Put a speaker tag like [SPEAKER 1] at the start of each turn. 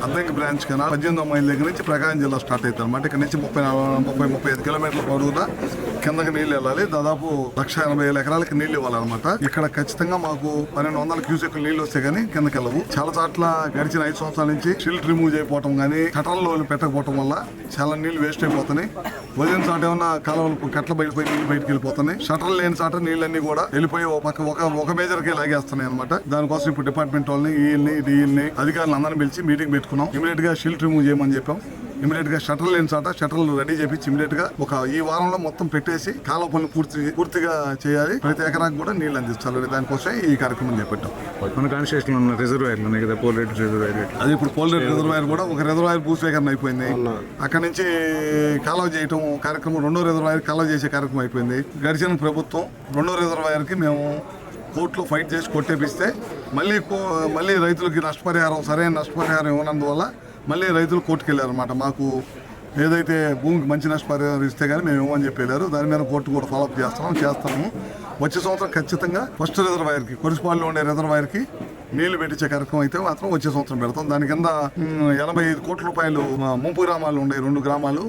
[SPEAKER 1] Addanki branch canal 18వ mile దగ్గర నుంచి ప్రకాశం జిల్లా స్టార్ట్ అవుతుంది అనమాట. ఇక్కడ నుంచి 35 కిలోమీటర్ల పొడవునా కిందకి నీళ్లు వెళ్ళాలి. దాదాపు 1,80,000 ఎకరాలకి నీళ్లు ఇవ్వాలన్నమాట. ఇక్కడ ఖచ్చితంగా మాకు 1,200 క్యూసెక్ నీళ్లు వస్తే గానీ కిందకి వెళ్ళవు. చాలా చోట్ల గడిచిన 5 సంవత్సరాల నుంచి షిల్ట్ రిమూవ్ చేయకపోవడం గానీ, కట్టల్లో పెట్టకపోవడం వల్ల చాలా నీళ్లు వేస్ట్ అయిపోతున్నాయి. వదిలిన చాట ఏమన్నా కాలువలు కట్ల బయటపోయి నీళ్లు బయటకు వెళ్ళిపోతున్నాయి. షటర్లు లేని చాట నీళ్ళన్నీ కూడా వెళ్ళిపోయి ఒక మేజర్ కే లాగేస్తున్నాయి అనమాట. దానికోసం ఇప్పుడు డిపార్ట్మెంట్ వాళ్ళని ఈఎల్ని అధికారులు అందరిని పిలిచి మీటింగ్ పెట్టుకున్నాం. ఇమీడియట్ గా షిల్ట్ రిమూవ్ చేయమని చెప్పాం. ఇమీడియట్ గా షటర్ లేని చాట షటర్లు రెడీ చేపించి ఇమీడియట్ గా ఈ వారంలో మొత్తం పెట్టేసి కాలువ పనులు పూర్తిగా చేయాలి. ప్రతి ఎకరాకు కూడా నీళ్లు అందించాలి. దానికోసం ఈ కార్యక్రమం చేపట్టాం.
[SPEAKER 2] మన కాన్స్టిట్యూషన్ ఉన్న రిజర్వాయర్లు ఉన్నాయి కదా, పోలేరు రిజర్వాయర్.
[SPEAKER 1] అది ఇప్పుడు పోలేరు రిజర్వాయర్ కూడా ఒక రిజర్వాయర్ భూసేకరణ అయిపోయింది. అక్కడ నుంచి కాలువ చేయటం కార్యక్రమం, 2వ రిజర్వాయర్ కాలువ చేసే కార్యక్రమం అయిపోయింది. గడిచిన ప్రభుత్వం 2వ రిజర్వాయర్ కి మేము కోర్టులో ఫైట్ చేసి కొట్టేపిస్తే మళ్ళీ రైతులకి సరైన నష్టపరిహారం ఇవ్వనందువల్ల మళ్ళీ రైతులు కోర్టుకు వెళ్ళారనమాట. మాకు ఏదైతే భూమికి మంచి నష్టపరిహారం ఇస్తే కానీ మేము ఇవ్వమని చెప్పి వెళ్ళారు. దాని మీద కోర్టు కూడా ఫాలోఅప్ చేస్తాము. వచ్చే సంవత్సరం ఖచ్చితంగా ఫస్ట్ రిజర్వాయర్కి, కొరిసిపాడులో ఉండే రిజర్వాయర్కి నీళ్లు పెట్టించే కార్యక్రమం అయితే మాత్రం వచ్చే సంవత్సరం పెడతాం. దాని కింద 85 కోట్ల రూపాయలు ముంపు గ్రామాలు ఉండే 2 గ్రామాలు